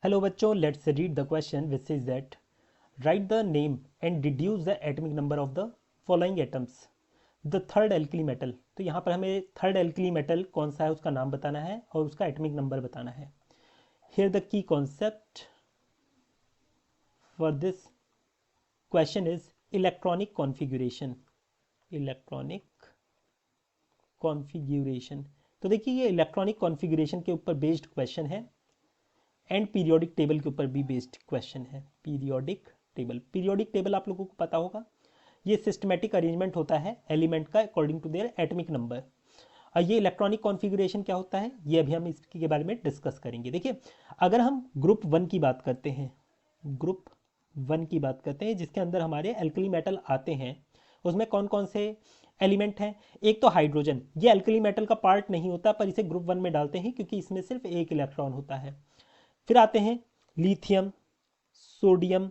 Hello बच्चों, let's read the question which is that right the name and deduce the atomic number of the following atoms the third alkali metal. तो यहाँ पर हमें third alkali metal कौन सा है उसका नाम बताना है और उसका एटॉमिक नंबर बताना है। Here the key concept for this question is electronic configuration. Electronic configuration, तो देखिए ये इलेक्ट्रॉनिक कॉन्फ़िगरेशन के ऊपर बेस्ड क्वेश्चन है एंड पीरियोडिक टेबल के ऊपर भी बेस्ड क्वेश्चन है। पीरियोडिक टेबल आप लोगों को पता होगा, ये सिस्टमेटिक अरेंजमेंट होता है एलिमेंट का according to their atomic number. और ये इलेक्ट्रॉनिक कॉन्फ़िगरेशन क्या होता है ये अभी हम इसके बारे में डिस्कस करेंगे। देखिए, अगर हम ग्रुप वन की बात करते हैं, ग्रुप वन की बात करते हैं जिसके अंदर हमारे एल्कली मेटल आते हैं, उसमें कौन कौन से एलिमेंट हैं। एक तो हाइड्रोजन, ये एल्कली मेटल का पार्ट नहीं होता पर इसे ग्रुप वन में डालते हैं क्योंकि इसमें सिर्फ एक इलेक्ट्रॉन होता है। फिर आते हैं lithium, sodium,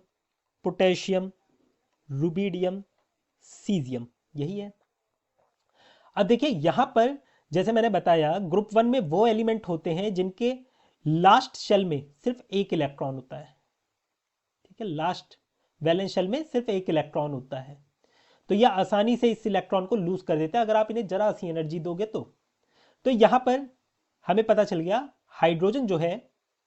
potassium, rubidium, caesium, यही है। अब देखिए यहां पर जैसे मैंने बताया ग्रुप वन में वो एलिमेंट होते हैं जिनके लास्ट शेल में सिर्फ एक इलेक्ट्रॉन होता है। ठीक है, लास्ट वैलेंस शेल में सिर्फ एक इलेक्ट्रॉन होता है, तो यह आसानी से इस इलेक्ट्रॉन को लूज कर देता है अगर आप इन्हें जरा सी एनर्जी दोगे तो यहां पर हमें पता चल गया हाइड्रोजन जो है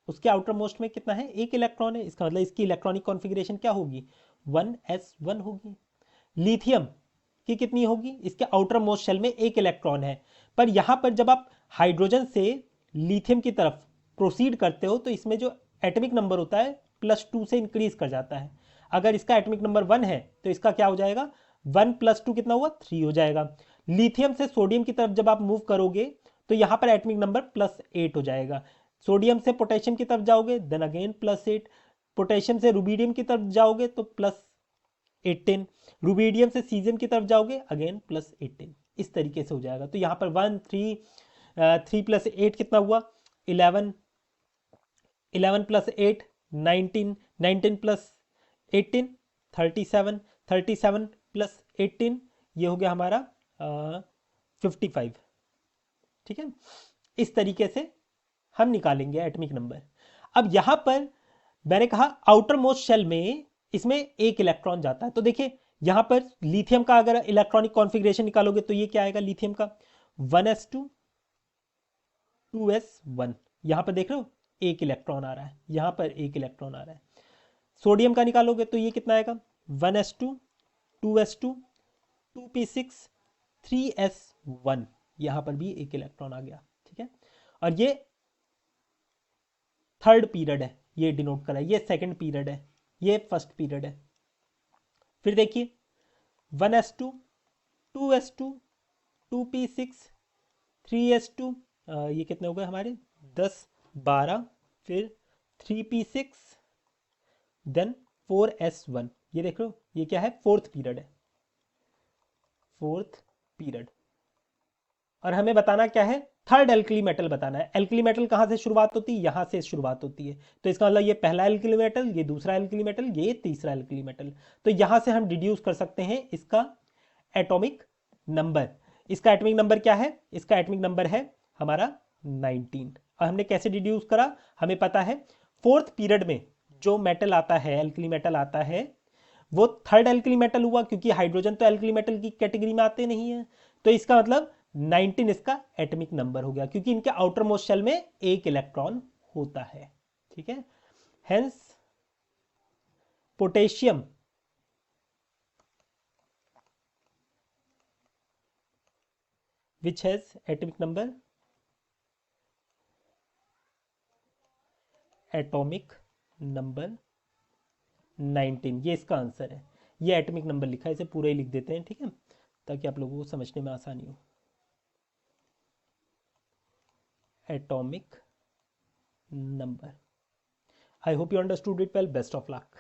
उसके आउटर मोस्ट में कितना है, एक इलेक्ट्रॉन है। इसका मतलब इसकी इलेक्ट्रॉनिक कॉन्फ़िगरेशन क्या होगी, 1s1 होगी। लिथियम की कितनी होगी, इसके आउटर मोस्ट शेल में एक इलेक्ट्रॉन है, पर यहां पर जब आप हाइड्रोजन से लिथियम की तरफ प्रोसीड करते हो तो इसमें जो एटॉमिक नंबर होता है +2 से इंक्रीज कर जाता है। अगर इसका एटॉमिक नंबर 1 है तो इसका क्या हो जाएगा, 1 + 2 कितना हुआ, 3 हो जाएगा। लिथियम से सोडियम की तरफ जब आप मूव करोगे तो यहां पर एटॉमिक नंबर +8 हो जाएगा। सोडियम से पोटेशियम की तरफ जाओगे देन अगेन +8, पोटेशियम से रुबिडियम की तरफ जाओगे तो +18, रुबिडियम से सीजियम की तरफ जाओगे अगेन +18। इस तरीके से हो जाएगा। तो यहाँ पर 1 3 3 + 8 कितना हुआ, 11, 11 + 8 19, 19 + 18 37, 37 + 18 ये हो गया हमारा 55। ठीक है, इस तरीके से हम निकालेंगे एटॉमिक नंबर। अब यहां पर मैंने कहा आउटर मोस्ट शेल में इसमें एक इलेक्ट्रॉन जाता है, तो देखिए यहां पर लिथियम का अगर इलेक्ट्रॉनिक कॉन्फ़िगरेशन निकालोगे तो ये क्या आएगा, लिथियम का 1s2 2s1। यहां पर देख रहे हो एक इलेक्ट्रॉन आ रहा है, यहां पर एक इलेक्ट्रॉन आ रहा है। सोडियम का निकालोगे तो ये कितना आएगा, 1s2 2s2 2p6 3s1। यहां पर भी एक इलेक्ट्रॉन आ गया। ठीक है, और ये थर्ड पीरियड है, ये डिनोट करा है, ये सेकंड पीरियड है, ये फर्स्ट पीरियड है। फिर देखिए 1s2 2s2 2p6 3s2, ये कितने हो गए हमारे 10 12, फिर 3p6 देन 4s1। ये देख लो ये क्या है, फोर्थ पीरियड है, फोर्थ पीरियड। और हमें बताना क्या है, थर्ड एल्कली मेटल बताना है। एल्कली मेटल कहाँ से शुरुआत होती है, यहाँ से शुरुआत होती है। तो इसका मतलब ये पहला एल्कली मेटल, ये दूसरा एल्कली मेटल, ये तीसरा एल्कली मेटल। तो यहाँ से हम डिड्यूस कर सकते हैं इसका एटॉमिक नंबर। इसका एटॉमिक नंबर क्या है, इसका एटॉमिक नंबर है हमारा 19। और हमने कैसे डिड्यूस करा, हमें पता है फोर्थ पीरियड में जो मेटल आता है, एल्कली मेटल आता है, वो थर्ड एल्कली मेटल हुआ क्योंकि हाइड्रोजन तो एल्कली मेटल की कैटेगरी में आते नहीं है। तो इसका मतलब 19 इसका एटॉमिक नंबर हो गया क्योंकि इनके आउटर मोस्ट शेल में एक इलेक्ट्रॉन होता है। ठीक है, hence potassium which has atomic number, atomic number 19, ये इसका आंसर है। ये एटॉमिक नंबर लिखा है, इसे पूरा ही लिख देते हैं, ठीक है, ताकि आप लोगों को समझने में आसानी हो। Atomic number. I hope you understood it well. Best of luck.